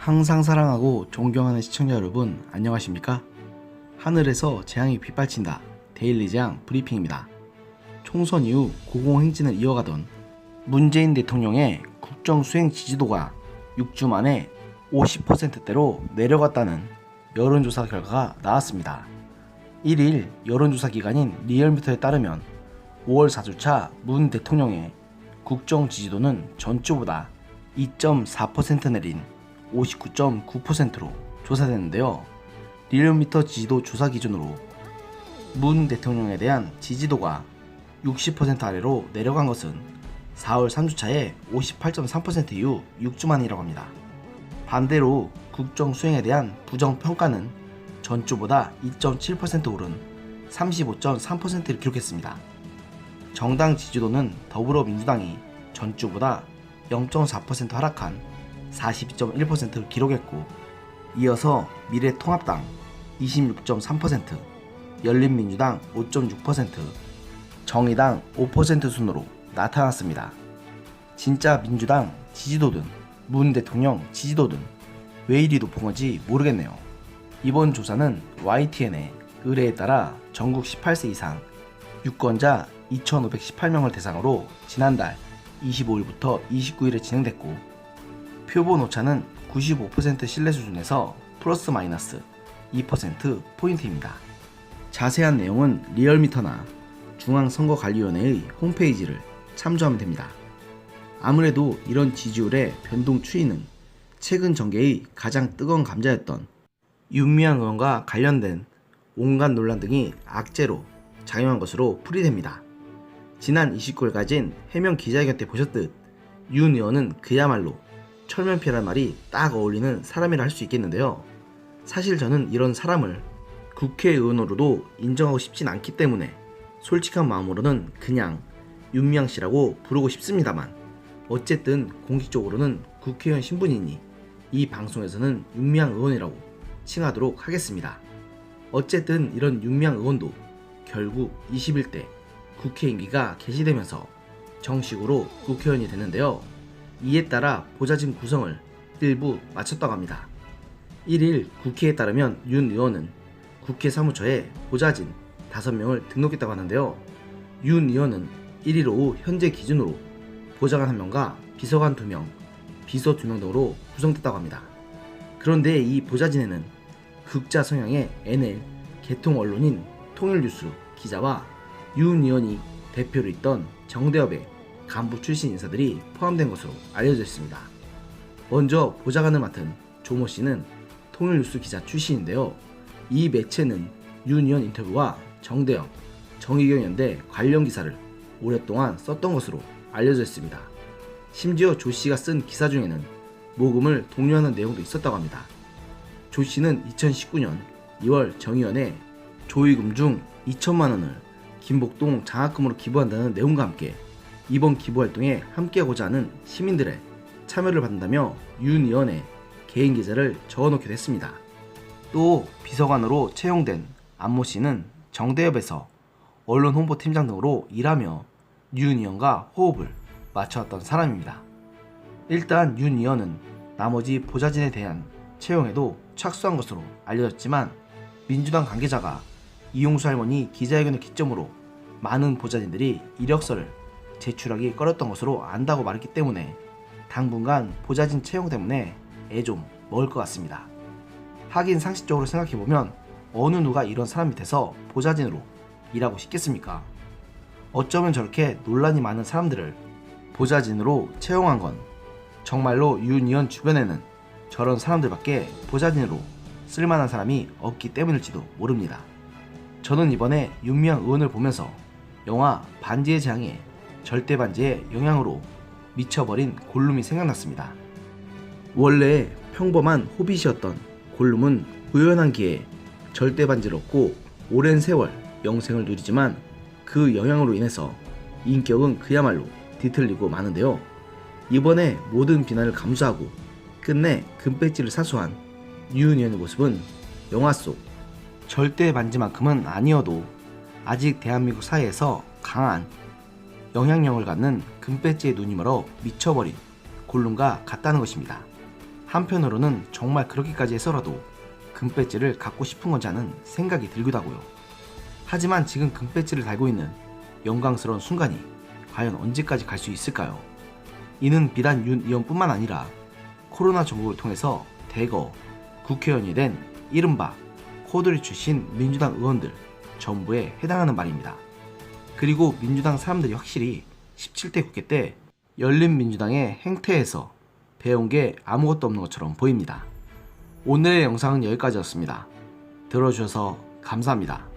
항상 사랑하고 존경하는 시청자 여러분, 안녕하십니까? 하늘에서 재앙이 빗발친다. 데일리 재앙 브리핑입니다. 총선 이후 고공행진을 이어가던 문재인 대통령의 국정 수행 지지도가 6주 만에 50%대로 내려갔다는 여론조사 결과가 나왔습니다. 1일 여론조사 기관인 리얼미터에 따르면 5월 4주차 문 대통령의 국정 지지도는 전주보다 2.4% 내린 59.9%로 조사됐는데요. 리얼미터 지지도 조사 기준으로 문 대통령에 대한 지지도가 60% 아래로 내려간 것은 4월 3주차에 58.3% 이후 6주 만이라고 합니다. 반대로 국정 수행에 대한 부정평가는 전주보다 2.7% 오른 35.3%를 기록했습니다. 정당 지지도는 더불어민주당이 전주보다 0.4% 하락한 42.1%를 기록했고, 이어서 미래통합당 26.3%, 열린민주당 5.6%, 정의당 5% 순으로 나타났습니다. 진짜 민주당 지지도든 문 대통령 지지도든 왜 이리 높은 건지 모르겠네요. 이번 조사는 YTN의 의뢰에 따라 전국 18세 이상 유권자 2,518명을 대상으로 지난달 25일부터 29일에 진행됐고, 표본 오차는 95% 신뢰 수준에서 플러스 마이너스 2%포인트입니다. 자세한 내용은 리얼미터나 중앙선거관리위원회의 홈페이지를 참조하면 됩니다. 아무래도 이런 지지율의 변동 추이는 최근 정계의 가장 뜨거운 감자였던 윤미향 의원과 관련된 온갖 논란 등이 악재로 작용한 것으로 풀이됩니다. 지난 29일까지인 해명 기자회견 때 보셨듯 윤 의원은 그야말로 철면피라는 말이 딱 어울리는 사람이라 할 수 있겠는데요. 사실 저는 이런 사람을 국회의원으로도 인정하고 싶진 않기 때문에 솔직한 마음으로는 그냥 윤미향 씨라고 부르고 싶습니다만, 어쨌든 공식적으로는 국회의원 신분이니 이 방송에서는 윤미향 의원이라고 칭하도록 하겠습니다. 어쨌든 이런 윤미향 의원도 결국 21대 국회 임기가 개시되면서 정식으로 국회의원이 됐는데요. 이에 따라 보좌진 구성을 일부 마쳤다고 합니다. 1일 국회에 따르면 윤 의원은 국회 사무처에 보좌진 5명을 등록했다고 하는데요. 윤 의원은 1일 오후 현재 기준으로 보좌관 1명과 비서관 2명, 비서 2명 등으로 구성됐다고 합니다. 그런데 이 보좌진에는 극자 성향의 NL 개통 언론인 통일뉴스 기자와 윤 의원이 대표로 있던 정대협의 간부 출신 인사들이 포함된 것으로 알려져 있습니다. 먼저 보좌관을 맡은 조모 씨는 통일뉴스 기자 출신인데요. 이 매체는 윤 의원 인터뷰와 정대협, 정의경 연대 관련 기사를 오랫동안 썼던 것으로 알려져 있습니다. 심지어 조 씨가 쓴 기사 중에는 모금을 독려하는 내용도 있었다고 합니다. 조 씨는 2019년 2월 정의원에 조의금 중 2천만 원을 김복동 장학금으로 기부한다는 내용과 함께 이번 기부활동에 함께하고자 하는 시민들의 참여를 받는다며 윤 의원의 개인 계좌를 적어놓기도 했습니다. 또 비서관으로 채용된 안모 씨는 정대협에서 언론 홍보팀장 등으로 일하며 윤 의원과 호흡을 맞춰왔던 사람입니다. 일단 윤 의원은 나머지 보좌진에 대한 채용에도 착수한 것으로 알려졌지만, 민주당 관계자가 이용수 할머니 기자회견을 기점으로 많은 보좌진들이 이력서를 제출하기 꺼렸던 것으로 안다고 말했기 때문에 당분간 보좌진 채용 때문에 애 좀 먹을 것 같습니다. 하긴 상식적으로 생각해보면 어느 누가 이런 사람 밑에서 보좌진으로 일하고 싶겠습니까? 어쩌면 저렇게 논란이 많은 사람들을 보좌진으로 채용한 건 정말로 윤 의원 주변에는 저런 사람들밖에 보좌진으로 쓸만한 사람이 없기 때문일지도 모릅니다. 저는 이번에 윤미향 의원을 보면서 영화 반지의 제왕의 절대반지의 영향으로 미쳐버린 골룸이 생각났습니다. 원래 평범한 호빗이었던 골룸은 우연한 기회에 절대반지를 얻고 오랜 세월 영생을 누리지만, 그 영향으로 인해서 인격은 그야말로 뒤틀리고 마는데요. 이번에 모든 비난을 감수하고 끝내 금배지를 사수한 윤 의원의 모습은 영화 속 절대반지만큼은 아니어도 아직 대한민국 사회에서 강한 영향력을 갖는 금배지에 눈이 멀어 미쳐버린 골룸과 같다는 것입니다. 한편으로는 정말 그렇게까지 해서라도 금배지를 갖고 싶은 건지 하는 생각이 들기도 하고요. 하지만 지금 금배지를 달고 있는 영광스러운 순간이 과연 언제까지 갈 수 있을까요? 이는 비단 윤 의원뿐만 아니라 코로나 정국을 통해서 대거 국회의원이 된 이른바 코드리 출신 민주당 의원들 전부에 해당하는 말입니다. 그리고 민주당 사람들이 확실히 17대 국회 때 열린민주당의 행태에서 배운 게 아무것도 없는 것처럼 보입니다. 오늘의 영상은 여기까지였습니다. 들어주셔서 감사합니다.